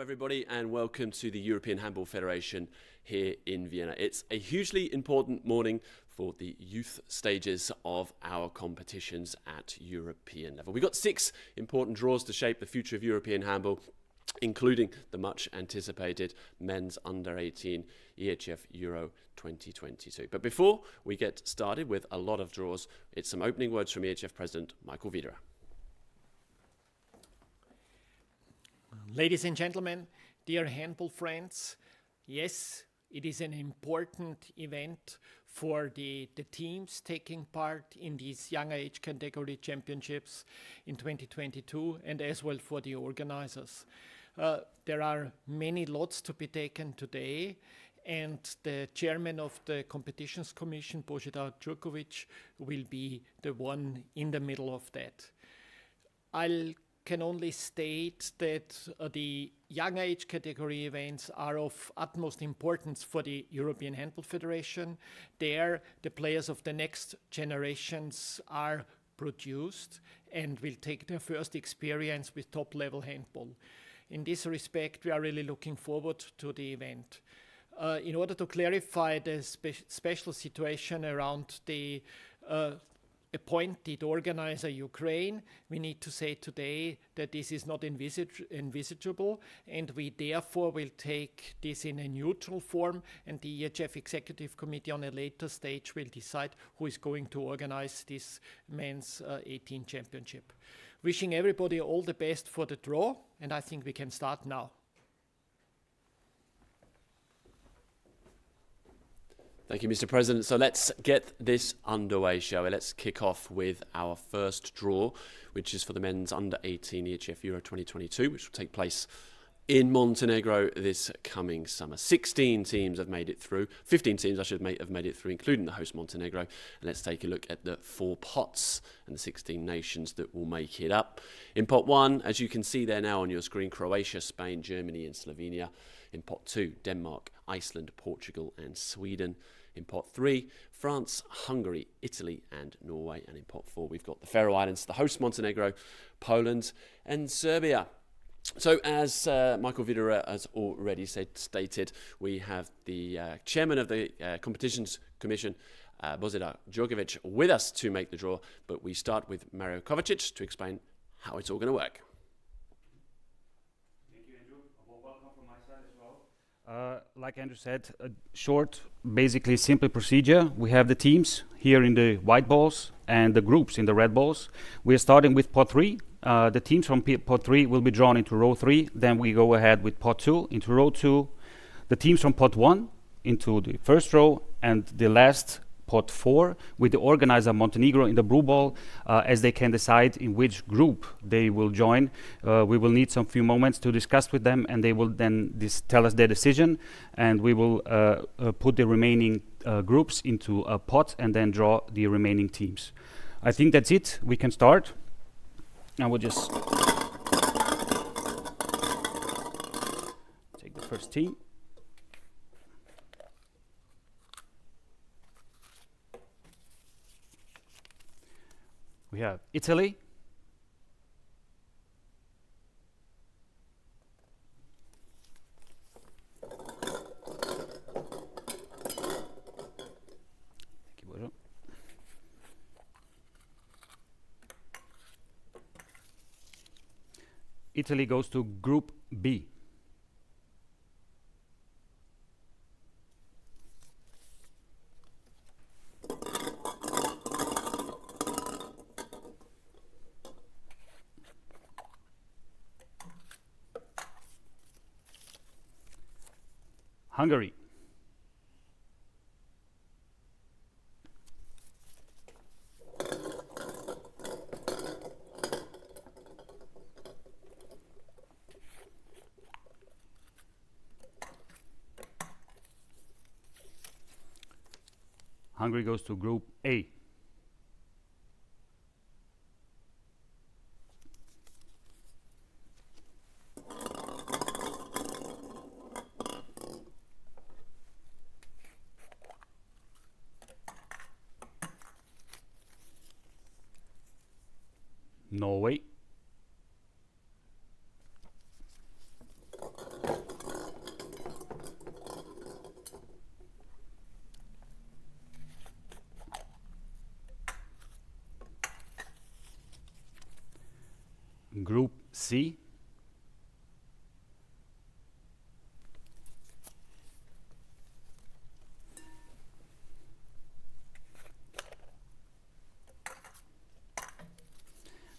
Hello everybody and welcome to the European Handball Federation here in Vienna. It's a hugely important morning for the youth stages of our competitions at European level. We've got 6 important draws to shape the future of European handball, including the much anticipated men's under-18 EHF Euro 2022. But before we get started with a lot of draws, it's some opening words from EHF President Michael Wiederer. Ladies and gentlemen, dear handball friends, yes, it is an important event for the teams taking part in these young age category championships in 2022 and as well for the organizers. There are many lots to be taken today, and the chairman of the competitions commission, Božidar Jurković, will be the one in the middle of that. I can only state that the young age category events are of utmost importance for the European Handball Federation. There, the players of the next generations are produced and will take their first experience with top-level handball. In this respect, we are really looking forward to the event. In order to clarify the special situation around the appointed organizer Ukraine, we need to say today that this is not envisageable, and we therefore will take this in a neutral form, and the EHF Executive Committee on a later stage will decide who is going to organize this men's 18 championship. Wishing everybody all the best for the draw, and I think we can start now. Thank you, Mr. President. So let's get this underway, shall we? Let's kick off with our first draw, which is for the men's under-18 EHF Euro 2022, which will take place in Montenegro this coming summer. 16 teams have made it through. 15 teams, have made it through, including the host Montenegro. And let's take a look at the 4 pots and the 16 nations that will make it up. In pot 1, as you can see there now on your screen, Croatia, Spain, Germany and Slovenia. In pot 2, Denmark, Iceland, Portugal and Sweden. In pot 3, France, Hungary, Italy and Norway. And in pot 4, we've got the Faroe Islands, the host Montenegro, Poland and Serbia. So as Michael Wiederer has already stated, we have the chairman of the Competitions Commission, Božidar Jurković, with us to make the draw. But we start with Mario Kovacic to explain how it's all going to work. Like Andrew said, a short, basically simple procedure. We have the teams here in the white balls and the groups in the red balls. We are starting with pot 3. The teams from pot 3 will be drawn into row 3. Then we go ahead with pot 2 into row 2. The teams from pot 1 into the first row, and the last pot 4 with the organizer Montenegro in the blue ball, as they can decide in which group they will join. We will need some few moments to discuss with them, and they will then tell us their decision, and we will put the remaining groups into a pot and then draw the remaining teams. I think that's it. We can start. I will just take the first team. We have Italy, Italy goes to Group B. Hungary. Hungary goes to Group A. Norway. C.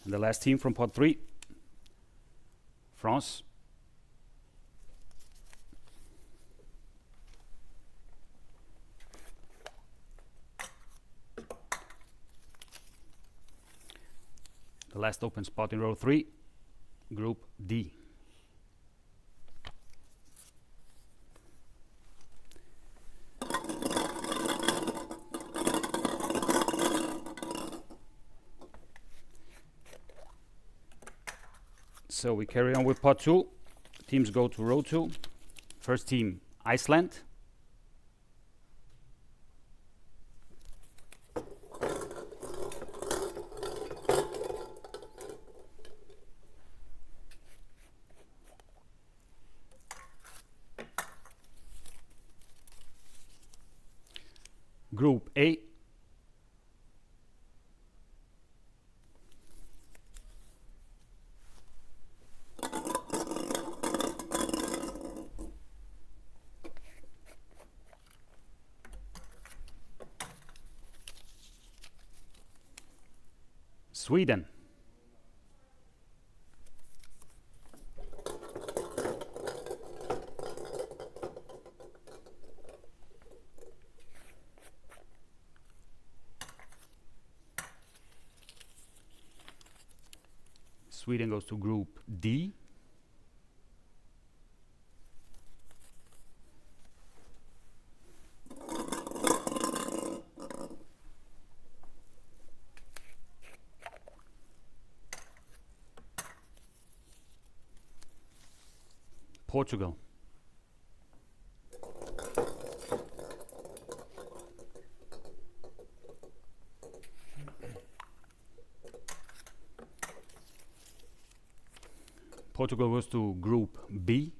And the last team from pot 3, France. The last open spot in row 3, group D. So we carry on with pot 2. Teams go to row 2. First team, Iceland. Group A. Sweden. Sweden goes to group D. Portugal. Portugal goes to group B.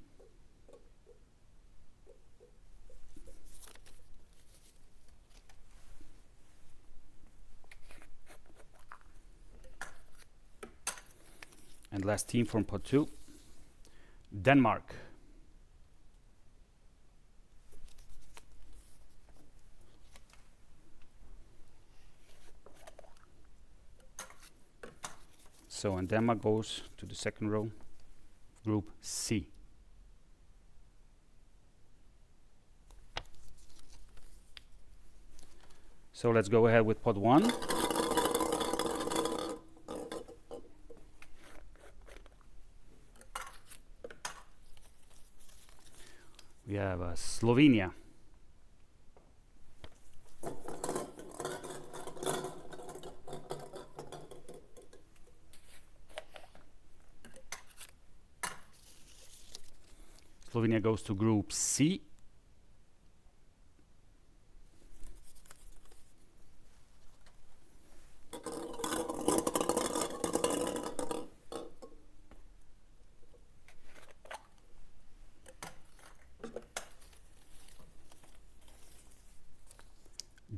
And last team from pot 2, Denmark. So, and Denmark goes to the second row, group C. So let's go ahead with pot 1. We have Slovenia. Slovenia goes to group C.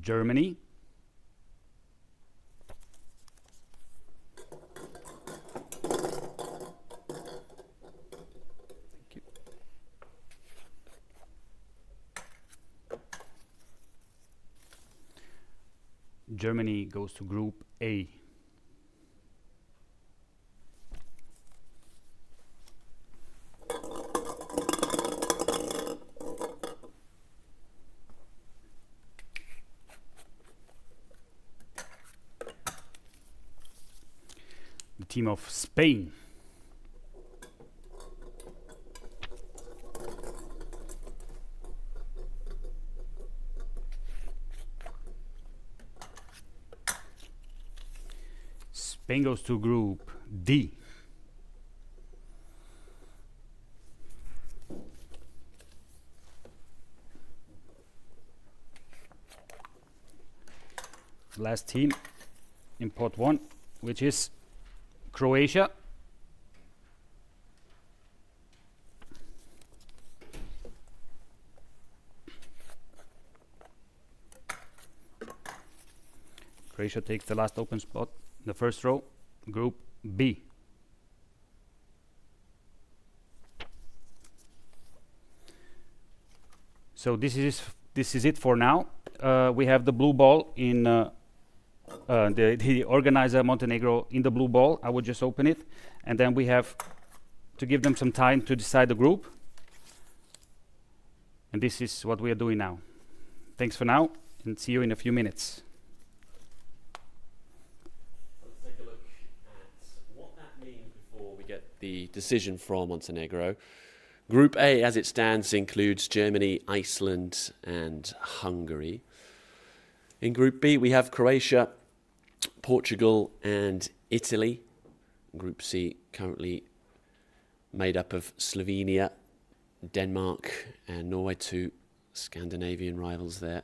Germany. Thank you. Germany goes to group A. The team of Spain. Spain goes to group D. Last team in pot 1, which is Croatia. Croatia takes the last open spot in the first row, group B. So this is it for now. We have the blue ball in the organizer Montenegro in the blue ball. I will just open it, and then we have to give them some time to decide the group. And this is what we are doing now. Thanks for now, and see you in a few minutes. Let's take a look at what that means before we get the decision from Montenegro. Group A, as it stands, includes Germany, Iceland, and Hungary. In Group B, we have Croatia, Portugal, and Italy. Group C, currently made up of Slovenia, Denmark, and Norway, two Scandinavian rivals there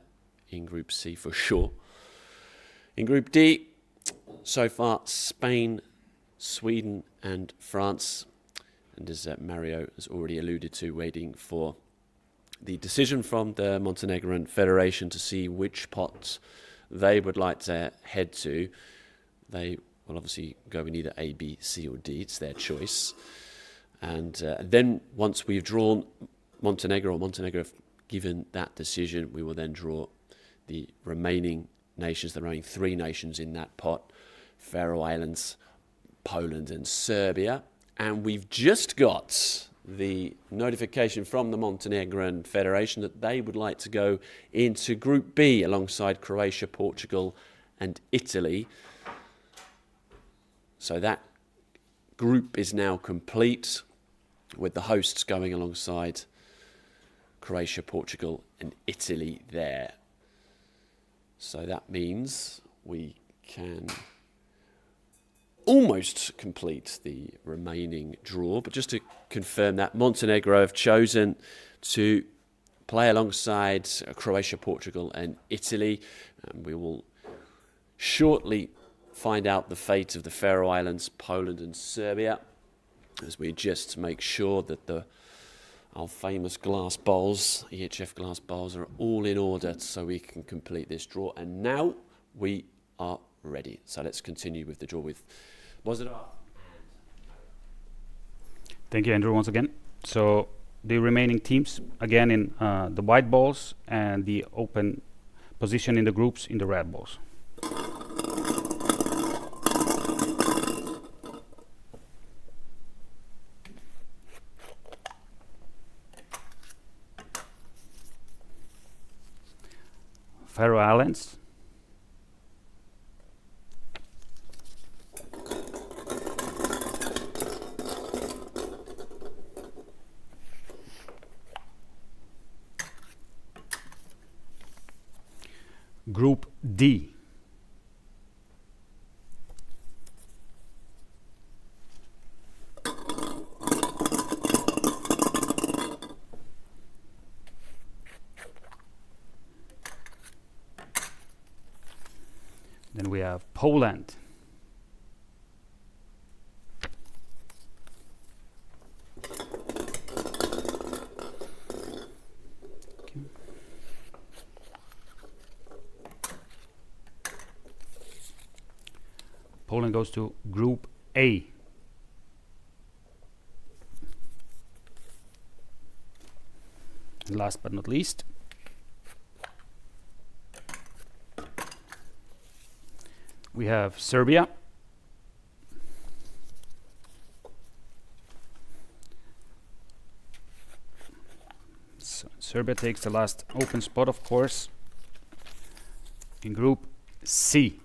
in Group C for sure. In Group D, so far, Spain, Sweden, and France. And as Mario has already alluded to, waiting for the decision from the Montenegrin Federation to see which pots they would like to head to. They will obviously go in either A, B, C, or D. It's their choice. And then once we've drawn Montenegro, or Montenegro have given that decision, we will then draw the remaining nations, the remaining three nations in that pot: Faroe Islands, Poland, and Serbia. And we've just got the notification from the Montenegrin Federation that they would like to go into Group B alongside Croatia, Portugal, and Italy. So that group is now complete, with the hosts going alongside Croatia, Portugal, and Italy there. So that means we can almost complete the remaining draw. But just to confirm that, Montenegro have chosen to play alongside Croatia, Portugal, and Italy. We will shortly find out the fate of the Faroe Islands, Poland, and Serbia, as we just make sure that our famous glass bowls, EHF glass bowls, are all in order so we can complete this draw. And now we are ready. So let's continue with the draw with Bozidar. Thank you, Andrew, once again. So the remaining teams, again, in the white balls, and the open position in the groups in the red balls. Faroe Islands, Group D, then we have Poland, Poland goes to Group A. And last but not least, we have Serbia, so Serbia takes the last open spot, of course, in Group C.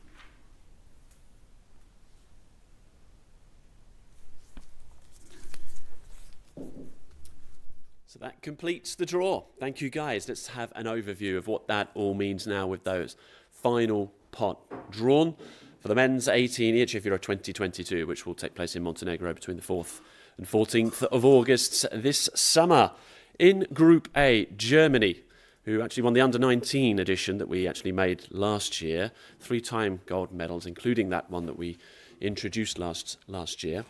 So that completes the draw. Thank you, guys. Let's have an overview of what that all means now with those final pot drawn for the men's 18 EHF Euro 2022, which will take place in Montenegro between the 4th and 14th of August this summer. In Group A, Germany, who actually won the under-19 edition that we actually made last year, 3-time gold medals, including that one that we introduced last year.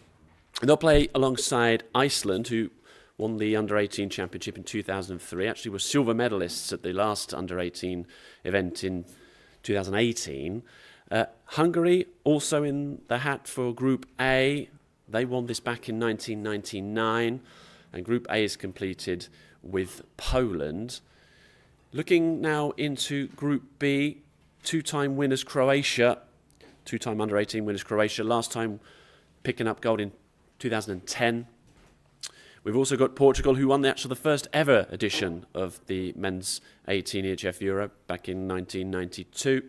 And they'll play alongside Iceland, who won the Under-18 Championship in 2003, actually were silver medalists at the last Under-18 event in 2018. Hungary, also in the hat for Group A. They won this back in 1999. And Group A is completed with Poland. Looking now into Group B, two-time winners Croatia, two-time under-18 winners Croatia, last time picking up gold in 2010. We've also got Portugal, who won the first ever edition of the men's 18 EHF Euro back in 1992.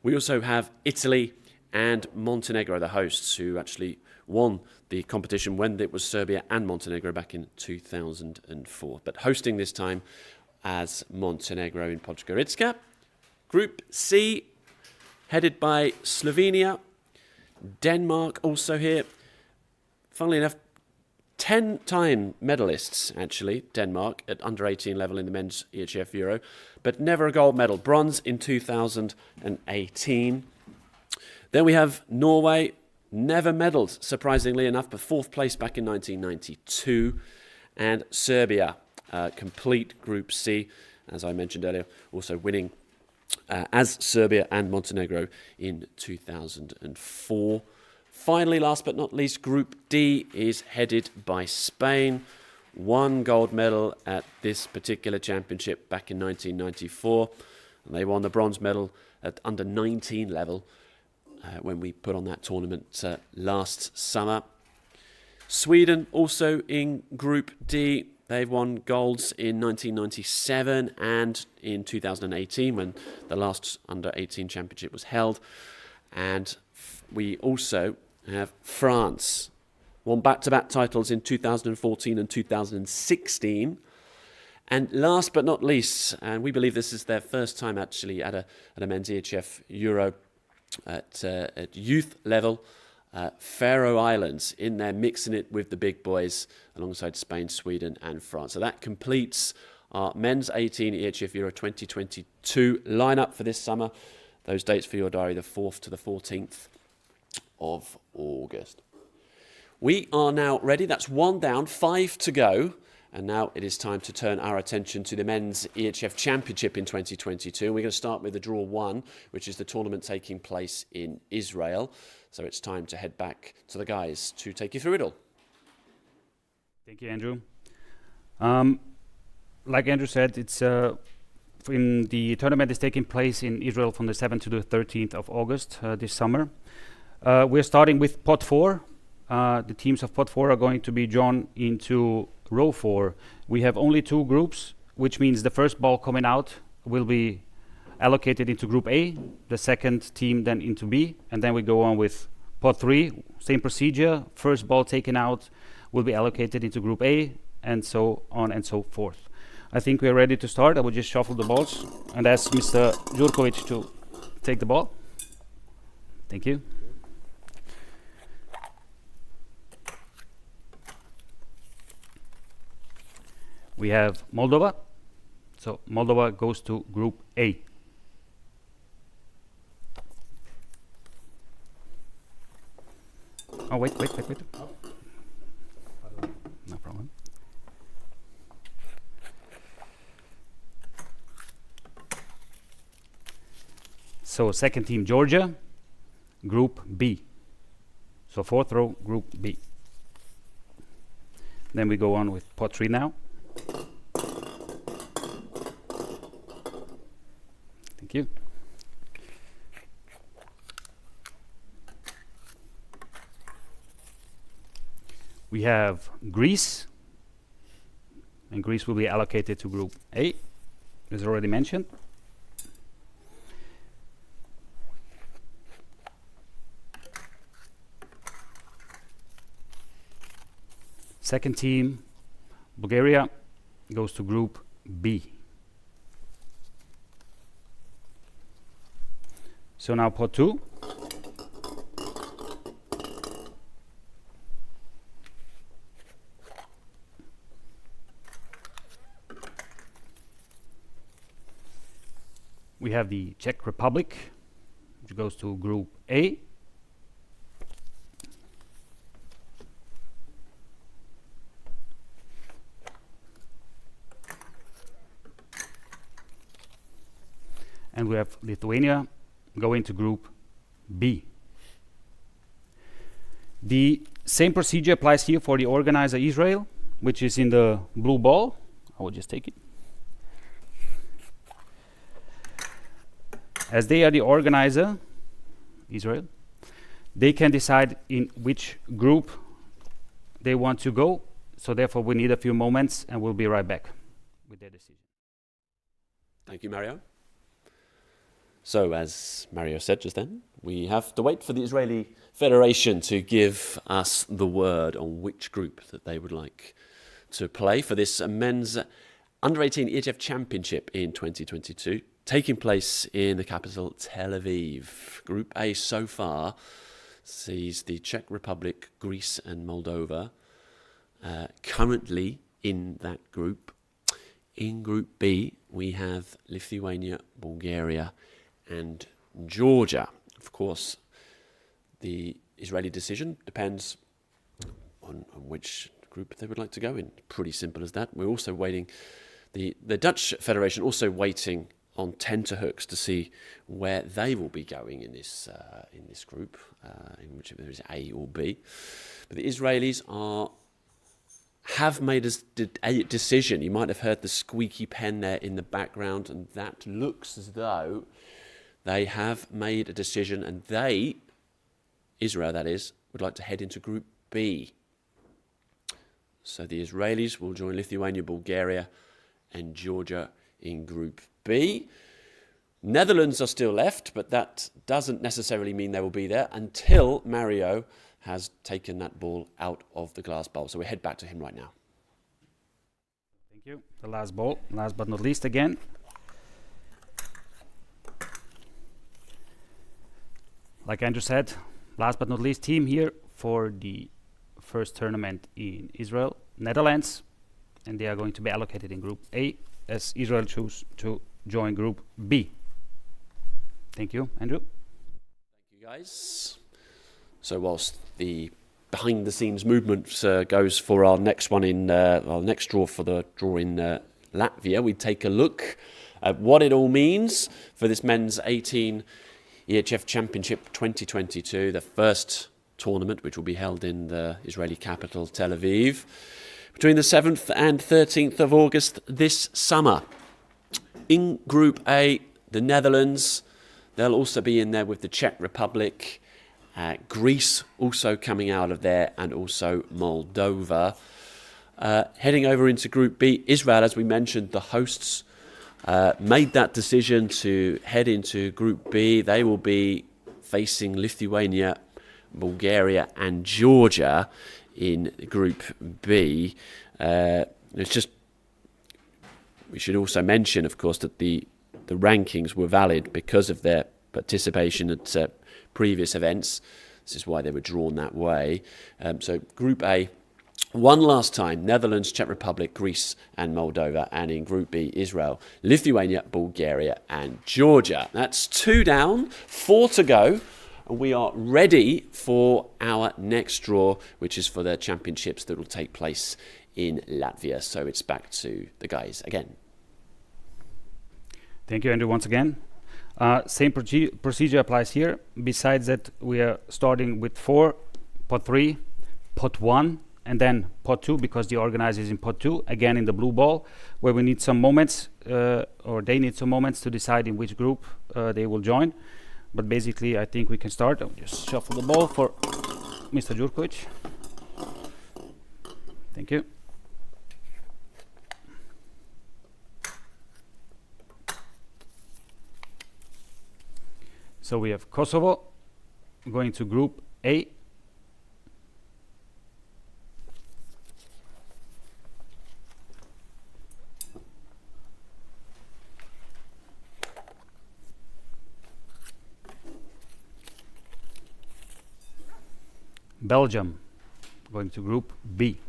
We also have Italy and Montenegro, the hosts, who actually won the competition when it was Serbia and Montenegro back in 2004. But hosting this time as Montenegro in Podgorica. Group C, headed by Slovenia. Denmark also here. Funnily enough, 10-time medalists, actually, Denmark, at under-18 level in the men's EHF Euro, but never a gold medal. Bronze in 2018. Then we have Norway, never medalled, surprisingly enough, but 4th place back in 1992. And Serbia, complete Group C, as I mentioned earlier, also winning as Serbia and Montenegro in 2004. Finally, last but not least, Group D is headed by Spain. 1 gold medal at this particular championship back in 1994. And they won the bronze medal at under 19 level when we put on that tournament last summer. Sweden also in Group D. They've won golds in 1997 and in 2018 when the last under-18 championship was held. And we also have France, won back-to-back titles in 2014 and 2016. And last but not least, and we believe this is their first time actually at a men's EHF Euro at youth level, Faroe Islands in there, mixing it with the big boys alongside Spain, Sweden and France. So that completes our men's 18 EHF Euro 2022 lineup for this summer. Those dates for your diary, the 4th to the 14th of August. We are now ready. That's 1 down, 5 to go. And now it is time to turn our attention to the men's EHF Championship in 2022. And we're going to start with the Draw 1, which is the tournament taking place in Israel. So it's time to head back to the guys to take you through it all. Thank you, Andrew. Like Andrew said, it's in the tournament is taking place in Israel from the 7th to the 13th of August this summer. We're starting with Pot 4. The teams of Pot 4 are going to be drawn into Row 4. We have only 2 groups, which means the first ball coming out will be allocated into Group A, the second team then into B, and then we go on with Pot 3, same procedure. First ball taken out will be allocated into Group A, and so on and so forth. I think we're ready to start. I will just shuffle the balls and ask Mr. Jurkovic to take the ball. Thank you. We have Moldova. So Moldova goes to Group A. Oh, wait. No problem. So second team, Georgia, Group B. So 4th row, Group B. Then we go on with Pot 3 now. Thank you. We have Greece, and Greece will be allocated to Group A, as already mentioned. Second team, Bulgaria, goes to Group B. So now Pot 2. We have the Czech Republic, which goes to Group A. And we have Lithuania going to Group B. The same procedure applies here for the organizer Israel, which is in the blue ball. I will just take it. As they are the organizer, Israel, they can decide in which group they want to go. So therefore, we need a few moments, and we'll be right back with their decision. Thank you, Mario. So, as Mario said just then, we have to wait for the Israeli Federation to give us the word on which group that they would like to play for this men's under-18 EHF Championship in 2022, taking place in the capital, Tel Aviv. Group A so far sees the Czech Republic, Greece and Moldova currently in that group. In Group B, we have Lithuania, Bulgaria and Georgia. Of course, the Israeli decision depends on which group they would like to go in. Pretty simple as that. We're also waiting, the Dutch Federation also waiting on tenterhooks to see where they will be going in this group, in whichever there is A or B. But the Israelis have made a decision. You might have heard the squeaky pen there in the background, and that looks as though they have made a decision, and they, Israel that is, would like to head into Group B. So the Israelis will join Lithuania, Bulgaria and Georgia in Group B. Netherlands are still left, but that doesn't necessarily mean they will be there until Mario has taken that ball out of the glass bowl. So we head back to him right now. Thank you. The last ball, last but not least again. Like Andrew said, last but not least team here for the first tournament in Israel, Netherlands, and they are going to be allocated in Group A as Israel choose to join Group B. Thank you, Andrew. Thank you, guys. So whilst the behind-the-scenes movement goes for our next one in our next draw for the draw in Latvia, we take a look at what it all means for this men's 18 EHF Championship 2022, the first tournament which will be held in the Israeli capital, Tel Aviv, between the 7th and 13th of August this summer. In Group A, the Netherlands, they'll also be in there with the Czech Republic, Greece also coming out of there, and also Moldova. Heading over into Group B, Israel, as we mentioned, the hosts, made that decision to head into Group B. They will be facing Lithuania, Bulgaria and Georgia in Group B. It's just, we should also mention, of course, that the rankings were valid because of their participation at previous events. This is why they were drawn that way. So Group A, one last time, Netherlands, Czech Republic, Greece and Moldova. And in Group B, Israel, Lithuania, Bulgaria and Georgia. That's 2 down, 4 to go. And we are ready for our next draw, which is for the championships that will take place in Latvia. So it's back to the guys again. Thank you, Andrew, once again. Same procedure applies here. Besides that, we are starting with 4, pot 3, pot 1, and then pot 2, because the organizer is in pot 2, again in the blue ball, where we need some moments, or they need some moments to decide in which group they will join. But basically, I think we can start. I'll just shuffle the ball for Mr. Jurkovic. Thank you. So we have Kosovo going to Group A. Belgium going to Group B.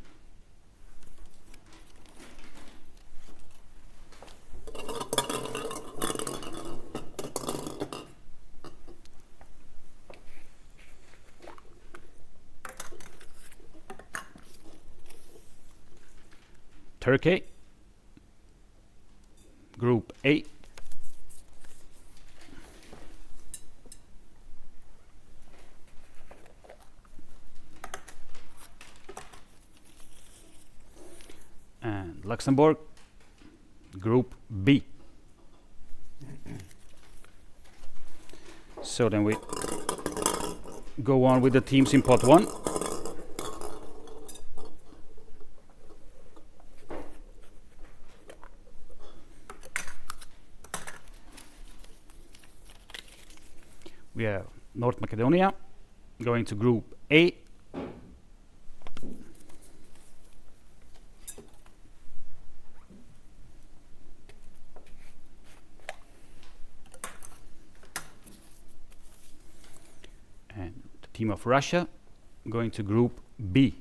Turkey, Group A. And Luxembourg, Group B. So then we go on with the teams in pot 1. We have North Macedonia going to Group A. And the team of Russia going to Group B.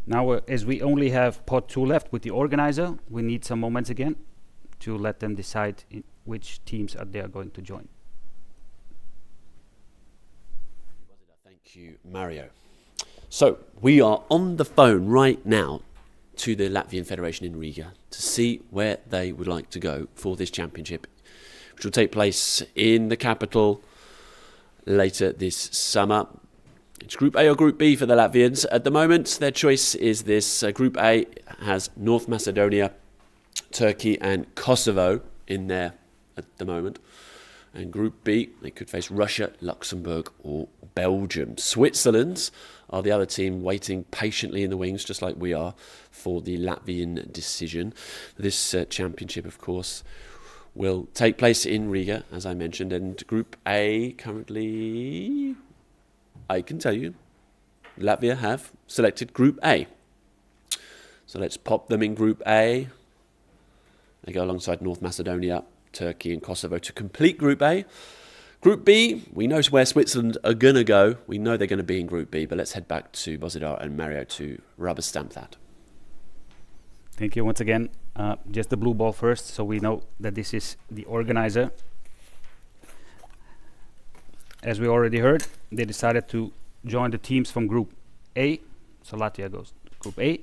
Now, as we only have pot 2 left with the organizer, we need some moments again to let them decide which teams they are going to join. Thank you, Mario. So we are on the phone right now to the Latvian Federation in Riga to see where they would like to go for this championship, which will take place in the capital later this summer. It's Group A or Group B for the Latvians. At the moment, their choice is this. Group A has North Macedonia, Turkey and Kosovo in there at the moment. And Group B, they could face Russia, Luxembourg or Belgium. Switzerland are the other team waiting patiently in the wings, just like we are, for the Latvian decision. This championship, of course, will take place in Riga, as I mentioned. And Group A currently, I can tell you, Latvia have selected Group A. So let's pop them in Group A. They go alongside North Macedonia, Turkey and Kosovo to complete Group A. Group B, we know where Switzerland are going to go. We know they're going to be in Group B, but let's head back to Bozidar and Mario to rubber stamp that. Thank you once again. Just the blue ball first, so we know that this is the organizer. As we already heard, they decided to join the teams from Group A. So Latvia goes to Group A.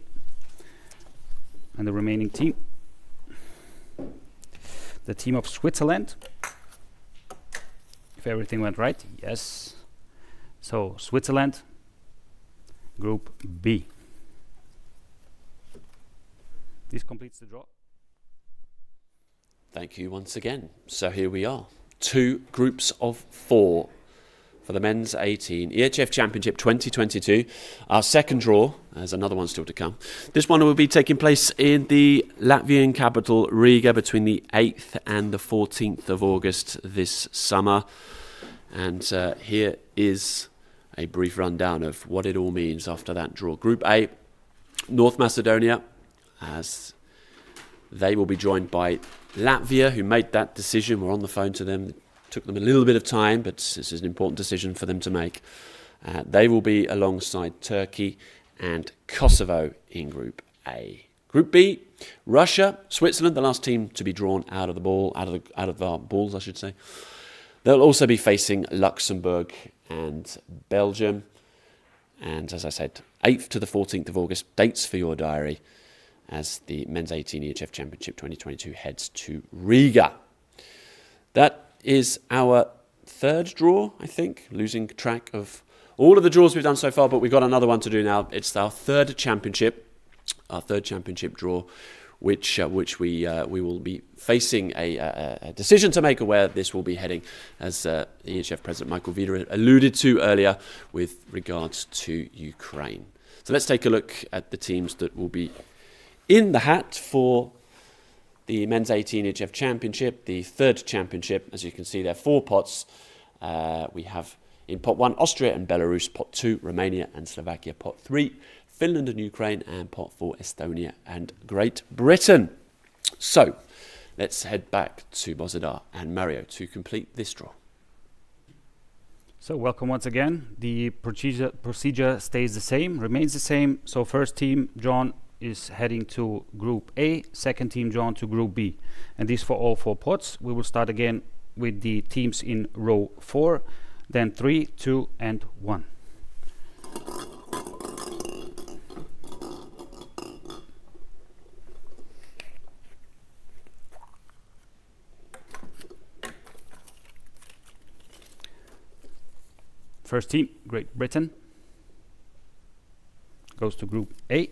And the remaining team, the team of Switzerland. If everything went right, yes. So Switzerland, Group B. This completes the draw. Thank you once again. So here we are. 2 groups of 4 for the men's 18 EHF Championship 2022. Our second draw, there's another one still to come. This one will be taking place in the Latvian capital, Riga, between the 8th and the 14th of August this summer. And here is a brief rundown of what it all means after that draw. Group A, North Macedonia, as they will be joined by Latvia, who made that decision. We're on the phone to them. It took them a little bit of time, but this is an important decision for them to make. They will be alongside Turkey and Kosovo in Group A. Group B, Russia, Switzerland, the last team to be drawn out of our balls, I should say. They'll also be facing Luxembourg and Belgium. And as I said, 8th to the 14th of August, dates for your diary, as the Men's 18 EHF Championship 2022 heads to Riga. That is our third draw, I think, losing track of all of the draws we've done so far, but we've got another one to do now. It's our third championship draw, which we will be facing a decision to make of where this will be heading, as EHF President Michael Vida alluded to earlier with regards to Ukraine. So let's take a look at the teams that will be in the hat for the Men's 18 EHF Championship, the third championship. As you can see, there are 4 pots. We have in pot 1, Austria and Belarus, pot 2, Romania and Slovakia, pot 3, Finland and Ukraine, and pot 4, Estonia and Great Britain. So let's head back to Bozidar and Mario to complete this draw. So welcome once again. The procedure stays the same, remains the same. So first team drawn is heading to Group A, second team drawn to Group B. And this for all 4 pots. We will start again with the teams in row 4, then 3, 2 and 1. First team, Great Britain, goes to Group A.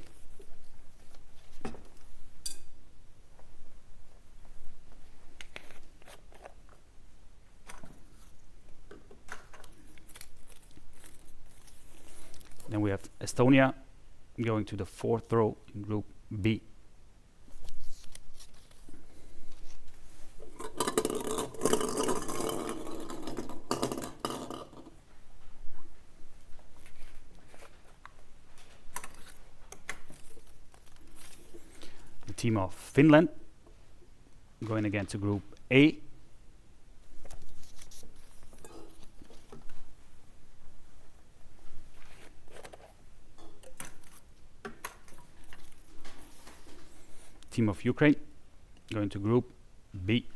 Estonia going to the fourth row in Group B. The team of Finland going again to Group A. Team of Ukraine going to Group B.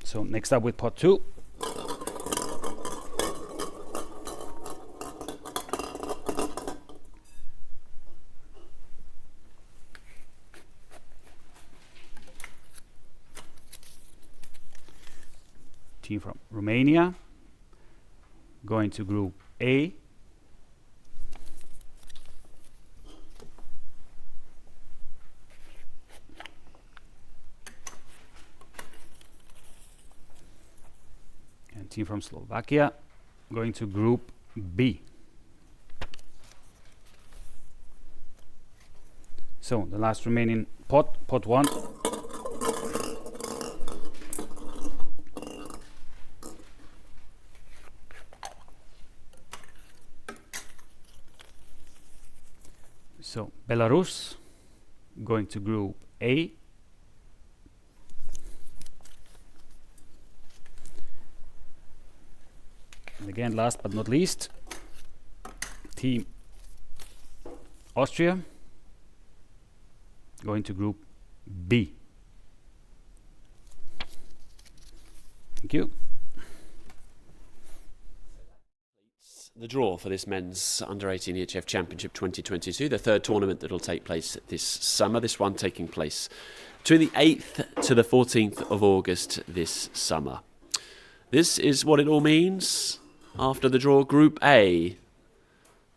So next up with pot 2. Team from Romania going to Group A. And team from Slovakia going to Group B. So the last remaining pot, pot 1. So Belarus going to Group A. And again, last but not least, Team Austria going to Group B. Thank you. The draw for this men's under-18 EHF Championship 2022, the third tournament that will take place this summer. This one taking place between the 8th to the 14th of August this summer. This is what it all means after the draw. Group A,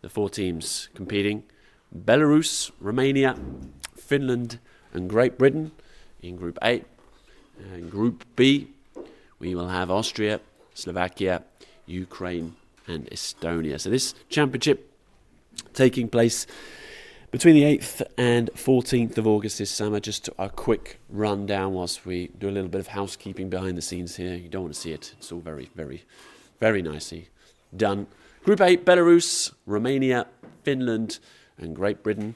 the 4 teams competing: Belarus, Romania, Finland and Great Britain in Group A. And Group B, we will have Austria, Slovakia, Ukraine and Estonia. So this championship taking place between the 8th and 14th of August this summer. Just a quick rundown whilst we do a little bit of housekeeping behind the scenes here. You don't want to see it. It's all very, very, very nicely done. Group A, Belarus, Romania, Finland and Great Britain.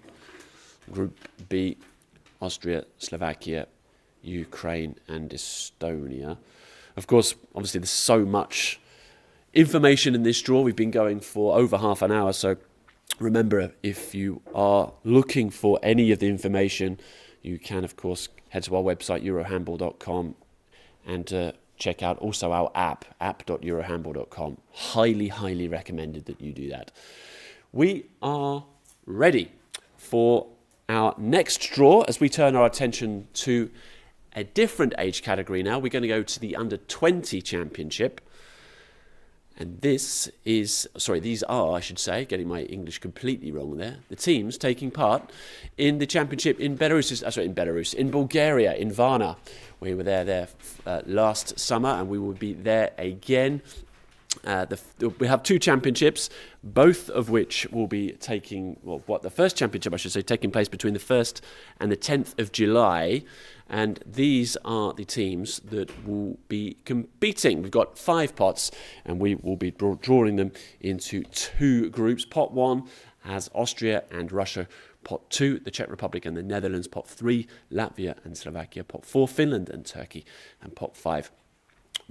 Group B, Austria, Slovakia, Ukraine and Estonia. Of course, obviously there's so much information in this draw. We've been going for over half an hour, so remember, if you are looking for any of the information, you can of course head to our website eurohandball.com and check out also our app.eurohandball.com. Highly recommended that you do that. We are ready for our next draw as we turn our attention to a different age category now. We're going to go to the under-20 championship. And these are, I should say, getting my English completely wrong there, the teams taking part in the championship in in Bulgaria, in Vienna. We were there last summer, and we will be there again. We have 2 championships, both of which will be the first championship, I should say, taking place between the 1st and the 10th of July. And these are the teams that will be competing. We've got 5 pots, and we will be drawing them into 2 groups. Pot 1 has Austria and Russia. Pot 2, the Czech Republic and the Netherlands. Pot 3, Latvia and Slovakia. Pot 4, Finland and Turkey. And pot 5,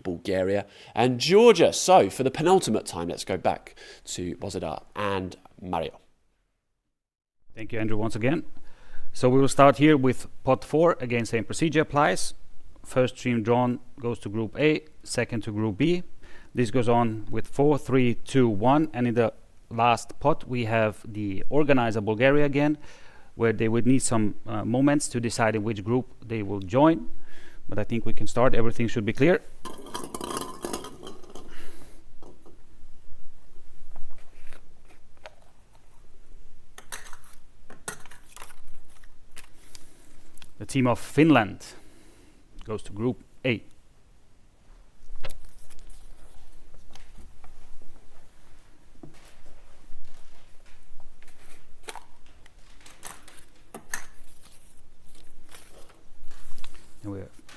Bulgaria and Georgia. So for the penultimate time, let's go back to Bozidar and Mario. Thank you, Andrew, once again. So we will start here with pot 4. Again, same procedure applies. First team drawn goes to Group A, second to Group B. This goes on with 4, 3, 2, 1. And in the last pot, we have the organizer Bulgaria again, where they would need some moments to decide in which group they will join. But I think we can start. Everything should be clear. The team of Finland goes to Group A.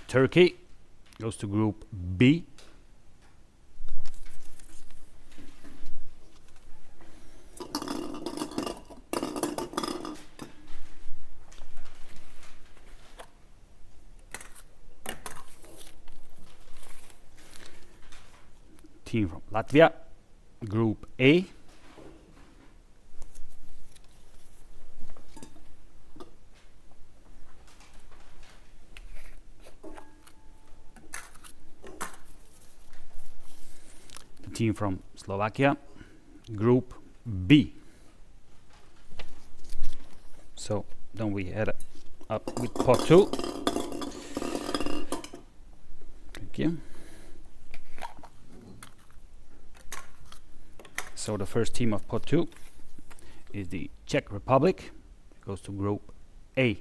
Turkey goes to Group B. Team from Latvia, Group A. The team from Slovakia, Group B. So then we head up with pot 2. Thank you. So the first team of pot 2 is the Czech Republic. It goes to Group A.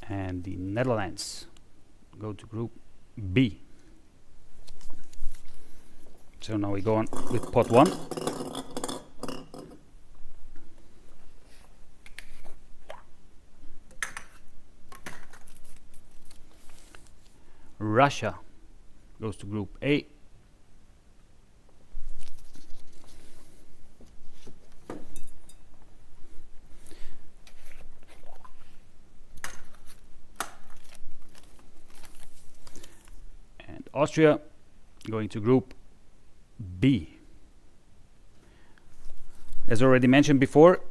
And the Netherlands go to Group B. So now we go on with pot 1. Russia goes to Group A. And Austria going to Group B. As already mentioned before,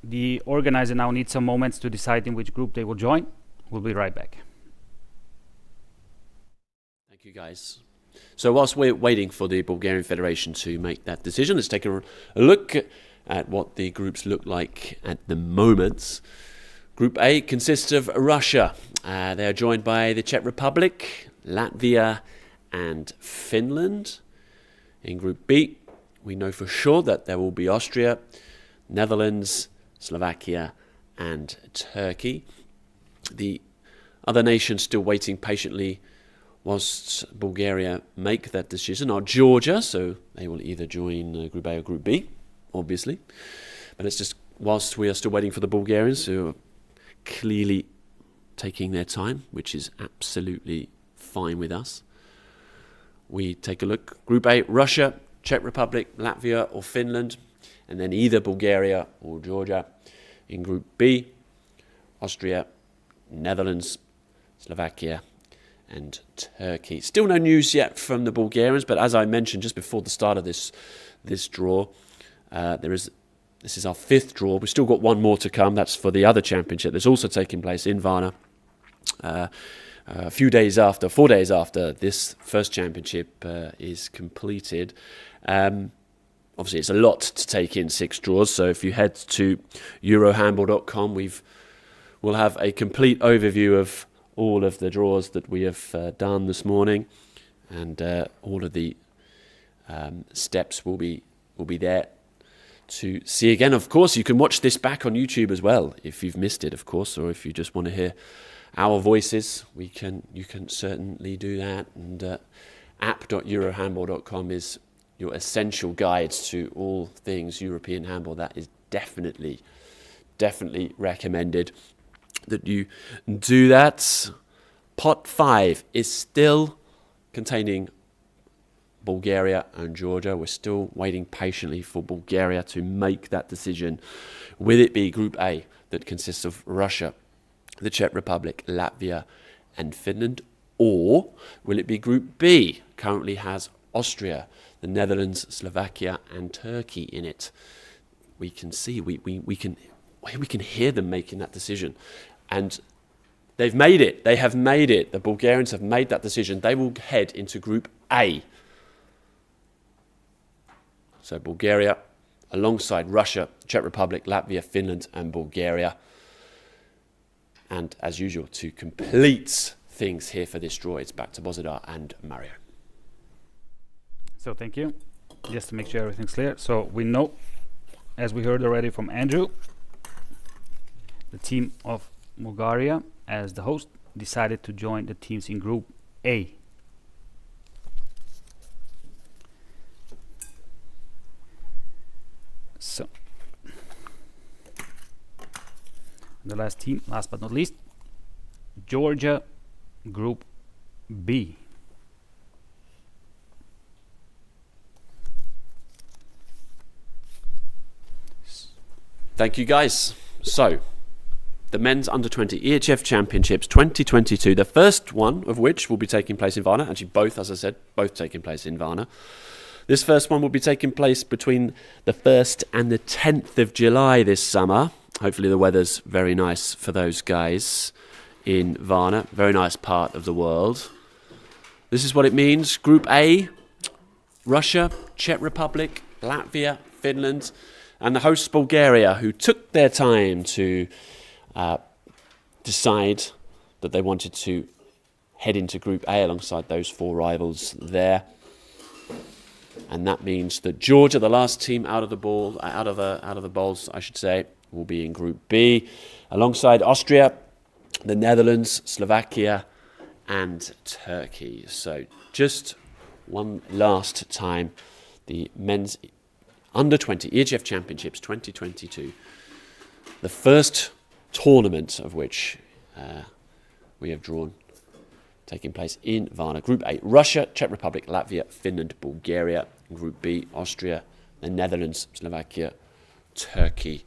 the organizer now needs some moments to decide in which group they will join. We'll be right back. Thank you, guys. So whilst we're waiting for the Bulgarian Federation to make that decision, let's take a look at what the groups look like at the moment. Group A consists of Russia. They are joined by the Czech Republic, Latvia and Finland. In Group B, we know for sure that there will be Austria, Netherlands, Slovakia and Turkey. The other nations still waiting patiently whilst Bulgaria make that decision are Georgia, so they will either join Group A or Group B, obviously. But it's just whilst we are still waiting for the Bulgarians, who are clearly taking their time, which is absolutely fine with us. We take a look. Group A, Russia, Czech Republic, Latvia or Finland, and then either Bulgaria or Georgia. In Group B, Austria, Netherlands, Slovakia and Turkey. Still no news yet from the Bulgarians, but as I mentioned just before the start of this draw, this is our 5th draw. We've still got one more to come. That's for the other championship that's also taking place in Vienna. A few days after, 4 days after this first championship is completed. Obviously, it's a lot to take in 6 draws. So if you head to eurohandball.com, we'll have a complete overview of all of the draws that we have done this morning, and all of the steps will be there to see again. Of course, you can watch this back on YouTube as well if you've missed it, of course, or if you just want to hear our voices. You can certainly do that. And app.eurohandball.com is your essential guide to all things European handball. That is definitely recommended that you do that. Pot 5 is still containing Bulgaria and Georgia. We're still waiting patiently for Bulgaria to make that decision. Will it be Group A that consists of Russia, the Czech Republic, Latvia and Finland? Or will it be Group B, currently has Austria, the Netherlands, Slovakia and Turkey in it? We can see, we can hear them making that decision. And they've made it. They have made it. The Bulgarians have made that decision. They will head into Group A. So Bulgaria, alongside Russia, Czech Republic, Latvia, Finland and Bulgaria. And as usual, to complete things here for this draw, it's back to Bozidar and Mario. So thank you. Just to make sure everything's clear. So we know, as we heard already from Andrew, the team of Bulgaria, as the host, decided to join the teams in Group A. The last team, last but not least, Georgia, Group B. Thank you, guys. So, the men's under-20 EHF Championships 2022, the first one of which will be taking place in Vienna. Actually, both, as I said, both taking place in Vienna. This first one will be taking place between the 1st and the 10th of July this summer. Hopefully the weather's very nice for those guys in Vienna. Very nice part of the world. This is what it means. Group A, Russia, Czech Republic, Latvia, Finland, and the hosts Bulgaria, who took their time to decide that they wanted to head into Group A alongside those 4 rivals there. And that means that Georgia, the last team out of the bowls, I should say, will be in Group B, alongside Austria, the Netherlands, Slovakia, and Turkey. So just one last time, the men's under-20 EHF Championships 2022, the first tournament of which we have drawn, taking place in Vienna. Group A, Russia, Czech Republic, Latvia, Finland, Bulgaria. Group B, Austria, the Netherlands, Slovakia, Turkey,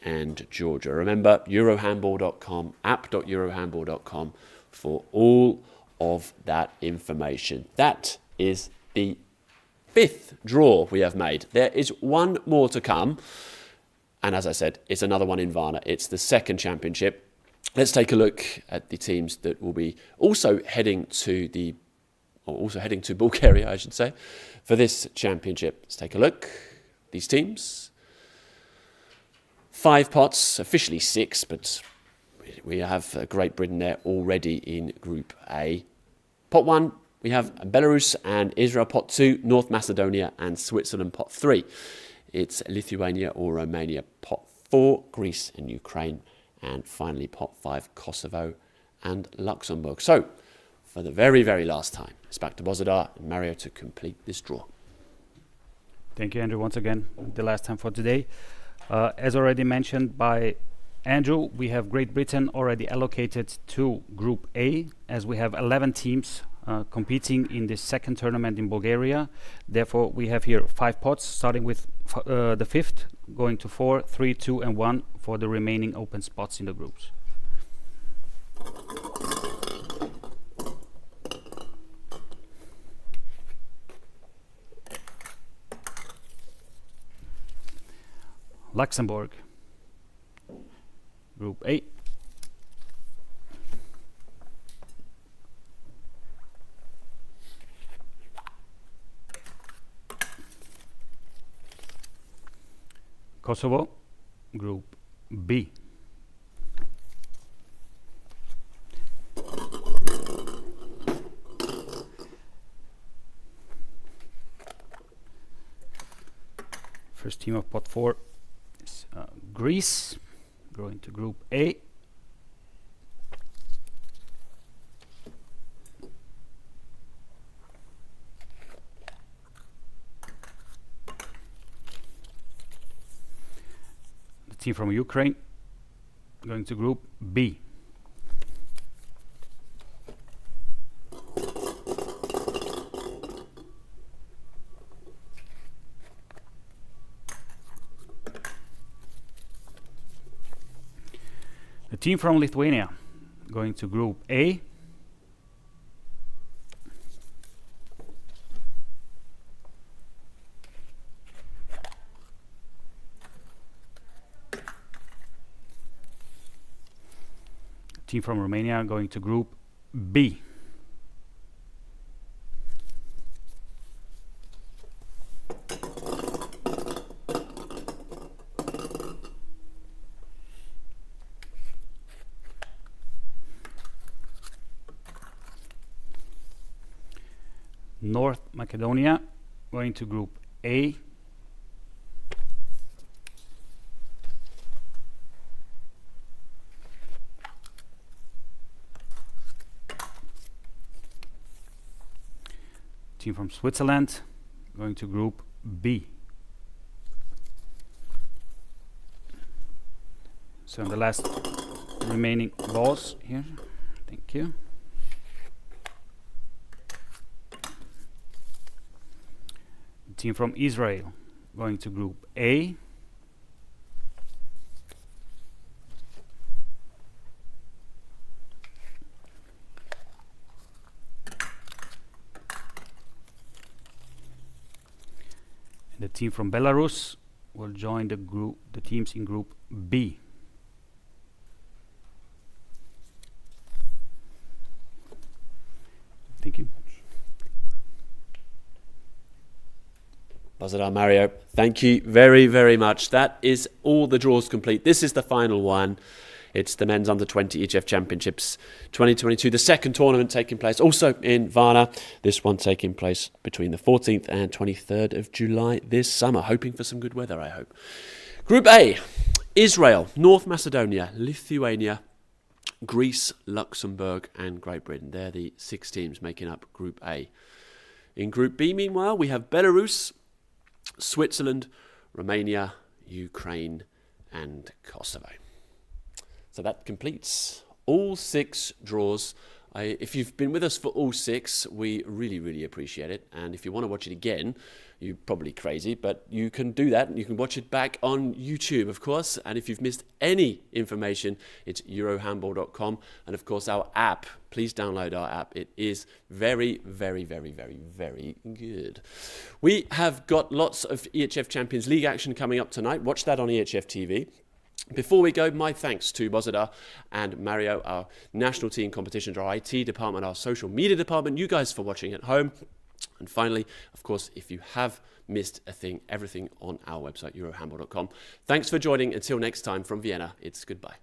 and Georgia. Remember, eurohandball.com, app.eurohandball.com for all of that information. That is the 5th draw we have made. There is one more to come. And as I said, it's another one in Vienna. It's the second championship. Let's take a look at the teams that will be also heading to Bulgaria, I should say, for this championship. Let's take a look. These teams. 5 pots, officially 6, but we have Great Britain there already in Group A. Pot 1, we have Belarus and Israel. Pot 2, North Macedonia and Switzerland. Pot 3, it's Lithuania or Romania. Pot 4, Greece and Ukraine. And finally, pot 5, Kosovo and Luxembourg. So, for the very, very last time, it's back to Bozidar and Mario to complete this draw. Thank you, Andrew, once again. The last time for today. As already mentioned by Andrew, we have Great Britain already allocated to Group A, as we have 11 teams competing in the second tournament in Bulgaria. Therefore, we have here 5 pots, starting with the 5th, going to 4, 3, 2, and 1 for the remaining open spots in the groups. Luxembourg, Group A. Kosovo, Group B. First team of pot 4 is Greece, going to Group A. The team from Ukraine, going to Group B. The team from Lithuania, going to Group A. The team from Romania, going to Group B. North Macedonia, going to Group A. Team from Switzerland, going to Group B. So in the last remaining balls here. Thank you. The team from Israel going to Group A. The team from Belarus will join the teams in Group B. Thank you. Bozidar, Mario, thank you very, very much. That is all the draws complete. This is the final one. It's the men's under-20 EHF Championships 2022, the second tournament taking place also in Vienna. This one taking place between the 14th and 23rd of July this summer. Hoping for some good weather, I hope. Group A, Israel, North Macedonia, Lithuania, Greece, Luxembourg and Great Britain. They're the 6 teams making up Group A. In Group B, meanwhile, we have Belarus, Switzerland, Romania, Ukraine and Kosovo. So that completes all 6 draws. If you've been with us for all 6, we really, really appreciate it. And if you want to watch it again, you're probably crazy, but you can do that. You can watch it back on YouTube, of course. And if you've missed any information, it's eurohandball.com. And of course, our app. Please download our app. It is very, very, very, very, very good. We have got lots of EHF Champions League action coming up tonight. Watch that on EHF TV. Before we go, my thanks to Bozidar and Mario, our national team competitions, our IT department, our social media department, you guys for watching at home. And finally, of course, if you have missed a thing, everything on our website, eurohandball.com. Thanks for joining. Until next time from Vienna, it's goodbye.